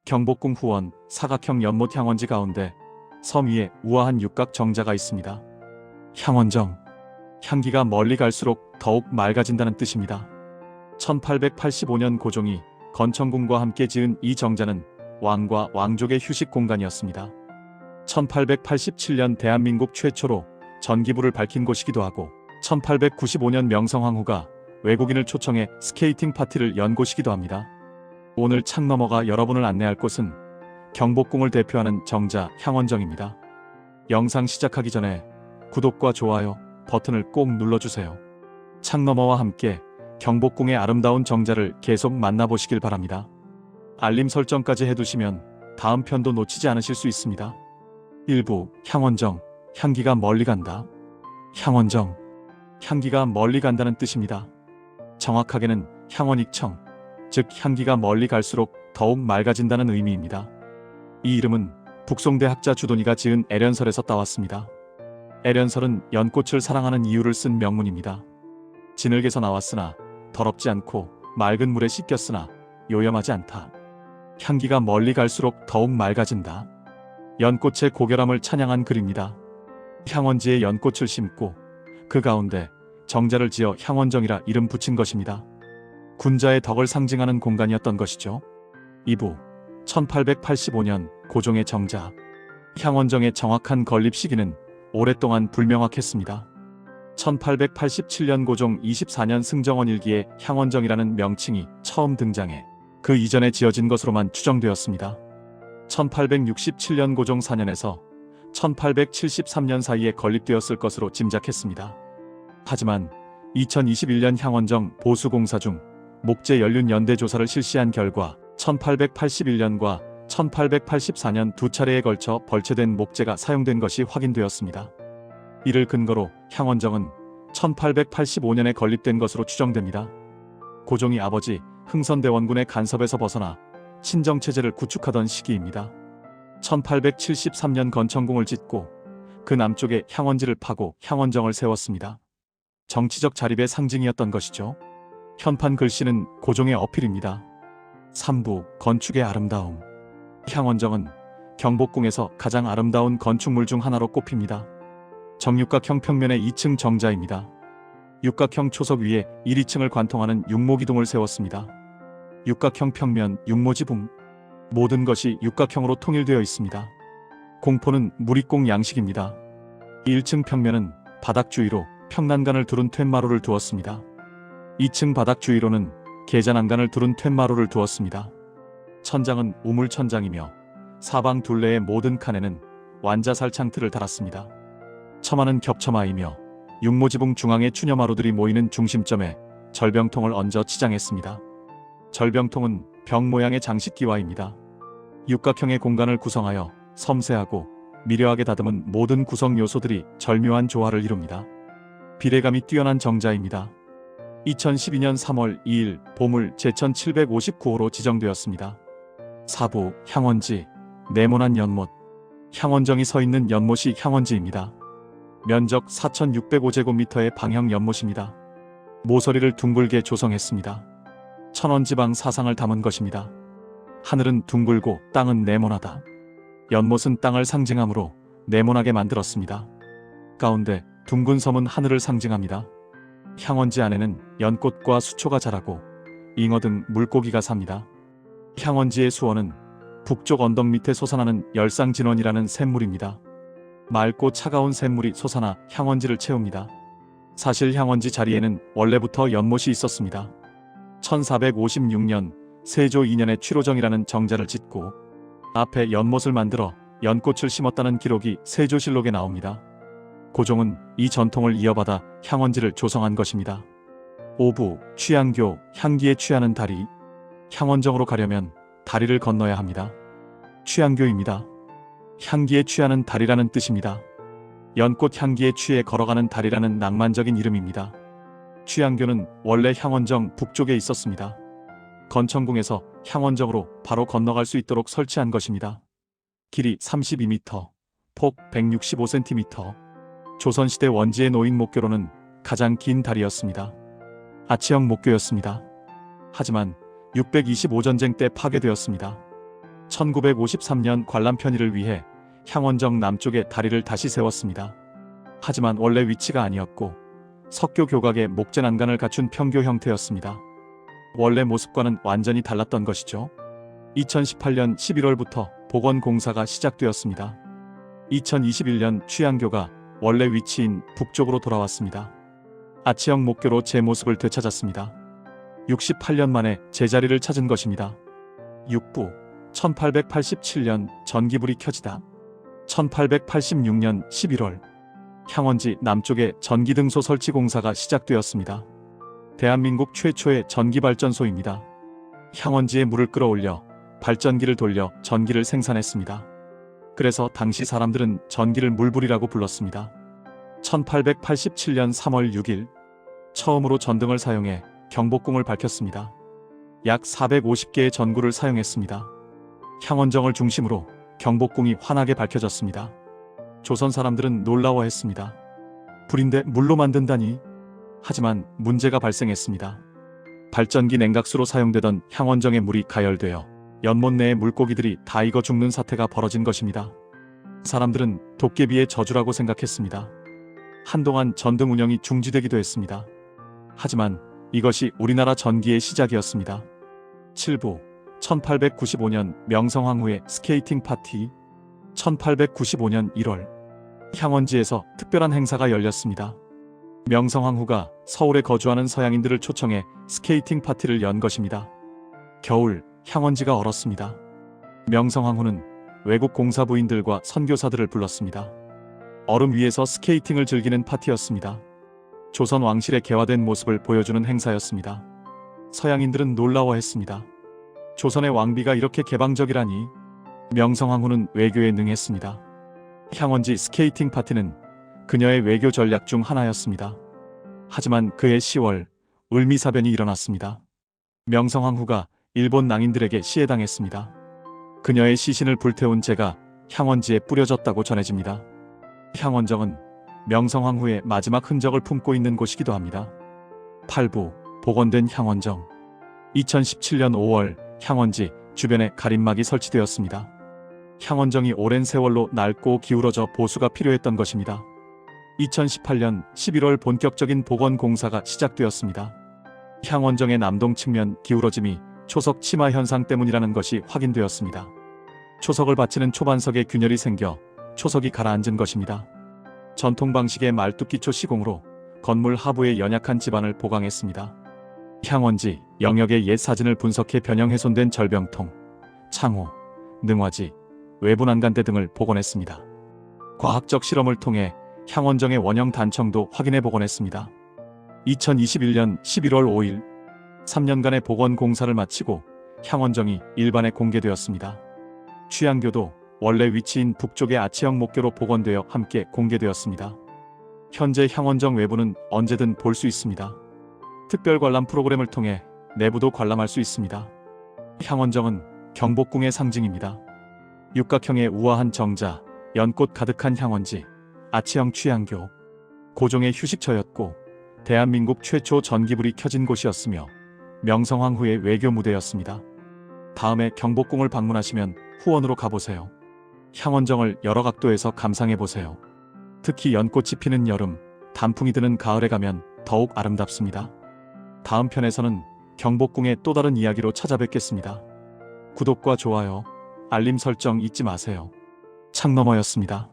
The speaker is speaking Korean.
경복궁 후원 사각형 연못 향원지 가운데 섬 위에 우아한 육각 정자가 있습니다. 향원정, 향기가 멀리 갈수록 더욱 맑아진다는 뜻입니다. 1885년 고종이 건천궁과 함께 지은 이 정자는 왕과 왕족의 휴식 공간이었습니다. 1887년 대한민국 최초로 전기불을 밝힌 곳이기도 하고 1895년 명성황후가 외국인을 초청해 스케이팅 파티를 연 곳이기도 합니다. 오늘 창 너머가 여러분을 안내할 곳은 경복궁을 대표하는 정자 향원정입니다. 영상 시작하기 전에 구독과 좋아요 버튼을 꼭 눌러주세요. 창 너머와 함께 경복궁의 아름다운 정자를 계속 만나보시길 바랍니다. 알림 설정까지 해두시면 다음 편도 놓치지 않으실 수 있습니다. 1부 향원정, 향기가 멀리 간다. 향원정, 향기가 멀리 간다는 뜻입니다. 정확하게는 향원익청, 즉 향기가 멀리 갈수록 더욱 맑아진다는 의미입니다. 이 이름은 북송대 학자 주돈이가 지은 애련설에서 따왔습니다. 애련설은 연꽃을 사랑하는 이유를 쓴 명문입니다. 진흙에서 나왔으나 더럽지 않고 맑은 물에 씻겼으나 요염하지 않다. 향기가 멀리 갈수록 더욱 맑아진다. 연꽃의 고결함을 찬양한 글입니다. 향원지에 연꽃을 심고 그 가운데 정자를 지어 향원정이라 이름 붙인 것입니다. 군자의 덕을 상징하는 공간이었던 것이죠. 2부 1885년 고종의 정자. 향원정의 정확한 건립 시기는 오랫동안 불명확했습니다. 1887년 고종 24년 승정원 일기에 향원정이라는 명칭이 처음 등장해 그 이전에 지어진 것으로만 추정되었습니다. 1867년 고종 4년에서 1873년 사이에 건립되었을 것으로 짐작했습니다. 하지만 2021년 향원정 보수공사 중 목재 연륜 연대 조사를 실시한 결과 1881년과 1884년 두 차례에 걸쳐 벌채된 목재가 사용된 것이 확인되었습니다. 이를 근거로 향원정은 1885년에 건립된 것으로 추정됩니다. 고종이 아버지 흥선대원군의 간섭에서 벗어나 친정체제를 구축하던 시기입니다. 1873년 건천궁을 짓고 그 남쪽에 향원지를 파고 향원정을 세웠습니다. 정치적 자립의 상징이었던 것이죠. 현판 글씨는 고종의 어필입니다. 3부 건축의 아름다움. 향원정은 경복궁에서 가장 아름다운 건축물 중 하나로 꼽힙니다. 정육각형 평면의 2층 정자입니다. 육각형 초석 위에 1, 2층을 관통하는 육모기둥을 세웠습니다. 육각형 평면 육모지붕. 모든 것이 육각형으로 통일되어 있습니다. 공포는 무립공 양식입니다. 1층 평면은 바닥 주위로 평난간을 두른 툇마루를 두었습니다. 2층 바닥 주위로는 계자난간을 두른 툇마루를 두었습니다. 천장은 우물천장이며 사방 둘레의 모든 칸에는 완자살창틀을 달았습니다. 처마는 겹처마이며 육모지붕 중앙에 추녀마루들이 모이는 중심점에 절병통을 얹어 치장했습니다. 절병통은 병 모양의 장식기와입니다. 육각형의 공간을 구성하여 섬세하고 미려하게 다듬은 모든 구성 요소들이 절묘한 조화를 이룹니다. 비례감이 뛰어난 정자입니다. 2012년 3월 2일 보물 제1759호로 지정되었습니다. 4부 향원지, 네모난 연못. 향원정이 서 있는 연못이 향원지입니다. 면적 4,605제곱미터의 방형 연못입니다. 모서리를 둥글게 조성했습니다. 천원지방 사상을 담은 것입니다. 하늘은 둥글고 땅은 네모나다. 연못은 땅을 상징하므로 네모나게 만들었습니다. 가운데 둥근 섬은 하늘을 상징합니다. 향원지 안에는 연꽃과 수초가 자라고 잉어 등 물고기가 삽니다. 향원지의 수원은 북쪽 언덕 밑에 솟아나는 열상진원이라는 샘물입니다. 맑고 차가운 샘물이 솟아나 향원지를 채웁니다. 사실 향원지 자리에는 원래부터 연못이 있었습니다. 1456년 세조 2년에 취로정이라는 정자를 짓고 앞에 연못을 만들어 연꽃을 심었다는 기록이 세조실록에 나옵니다. 고종은 이 전통을 이어받아 향원지를 조성한 것입니다. 5부 취향교, 향기에 취하는 다리. 향원정으로 가려면 다리를 건너야 합니다. 취향교입니다. 향기에 취하는 다리라는 뜻입니다. 연꽃 향기에 취해 걸어가는 다리라는 낭만적인 이름입니다. 취향교는 원래 향원정 북쪽에 있었습니다. 건천궁에서 향원정으로 바로 건너갈 수 있도록 설치한 것입니다. 길이 32m, 폭 165cm. 조선시대 원지에 놓인 목교로는 가장 긴 다리였습니다. 아치형 목교였습니다. 하지만 625전쟁 때 파괴되었습니다. 1953년 관람 편의를 위해 향원정 남쪽에 다리를 다시 세웠습니다. 하지만 원래 위치가 아니었고 석교 교각의 목재 난간을 갖춘 평교 형태였습니다. 원래 모습과는 완전히 달랐던 것이죠. 2018년 11월부터 복원 공사가 시작되었습니다. 2021년 취향교가 원래 위치인 북쪽으로 돌아왔습니다. 아치형 목교로 제 모습을 되찾았습니다. 68년 만에 제자리를 찾은 것입니다. 6부 1887년 전기불이 켜지다. 1886년 11월 향원지 남쪽에 전기등소 설치 공사가 시작되었습니다. 대한민국 최초의 전기발전소입니다. 향원지에 물을 끌어올려 발전기를 돌려 전기를 생산했습니다. 그래서 당시 사람들은 전기를 물불이라고 불렀습니다. 1887년 3월 6일 처음으로 전등을 사용해 경복궁을 밝혔습니다. 약 450개의 전구를 사용했습니다. 향원정을 중심으로 경복궁이 환하게 밝혀졌습니다. 조선 사람들은 놀라워했습니다. 불인데 물로 만든다니? 하지만 문제가 발생했습니다. 발전기 냉각수로 사용되던 향원정의 물이 가열되어 연못 내의 물고기들이 다 익어 죽는 사태가 벌어진 것입니다. 사람들은 도깨비의 저주라고 생각했습니다. 한동안 전등 운영이 중지되기도 했습니다. 하지만 이것이 우리나라 전기의 시작이었습니다. 7부 1895년 명성황후의 스케이팅 파티. 1895년 1월 향원지에서 특별한 행사가 열렸습니다. 명성황후가 서울에 거주하는 서양인들을 초청해 스케이팅 파티를 연 것입니다. 겨울 향원지가 얼었습니다. 명성황후는 외국 공사부인들과 선교사들을 불렀습니다. 얼음 위에서 스케이팅을 즐기는 파티였습니다. 조선 왕실의 개화된 모습을 보여주는 행사였습니다. 서양인들은 놀라워했습니다. 조선의 왕비가 이렇게 개방적이라니. 명성황후는 외교에 능했습니다. 향원지 스케이팅 파티는 그녀의 외교 전략 중 하나였습니다. 하지만 그해 10월 을미사변이 일어났습니다. 명성황후가 일본 낭인들에게 시해당했습니다. 그녀의 시신을 불태운 재가 향원지에 뿌려졌다고 전해집니다. 향원정은 명성황후의 마지막 흔적을 품고 있는 곳이기도 합니다. 8부 복원된 향원정. 2017년 5월 향원지 주변에 가림막이 설치되었습니다. 향원정이 오랜 세월로 낡고 기울어져 보수가 필요했던 것입니다. 2018년 11월 본격적인 복원 공사가 시작되었습니다. 향원정의 남동 측면 기울어짐이 초석 침하 현상 때문이라는 것이 확인되었습니다. 초석을 받치는 초반석에 균열이 생겨 초석이 가라앉은 것입니다. 전통 방식의 말뚝기초 시공으로 건물 하부의 연약한 지반을 보강했습니다. 향원지 영역의 옛 사진을 분석해 변형 훼손된 절병통, 창호, 능화지, 외부 난간대 등을 복원했습니다. 과학적 실험을 통해 향원정의 원형 단청도 확인해 복원했습니다. 2021년 11월 5일 3년간의 복원 공사를 마치고 향원정이 일반에 공개되었습니다. 취향교도 원래 위치인 북쪽의 아치형 목교로 복원되어 함께 공개되었습니다. 현재 향원정 외부는 언제든 볼 수 있습니다. 특별 관람 프로그램을 통해 내부도 관람할 수 있습니다. 향원정은 경복궁의 상징입니다. 육각형의 우아한 정자, 연꽃 가득한 향원지, 아치형 취향교, 고종의 휴식처였고 대한민국 최초 전기불이 켜진 곳이었으며 명성황후의 외교 무대였습니다. 다음에 경복궁을 방문하시면 후원으로 가보세요. 향원정을 여러 각도에서 감상해보세요. 특히 연꽃이 피는 여름, 단풍이 드는 가을에 가면 더욱 아름답습니다. 다음 편에서는 경복궁의 또 다른 이야기로 찾아뵙겠습니다. 구독과 좋아요, 알림 설정 잊지 마세요. 창너머였습니다.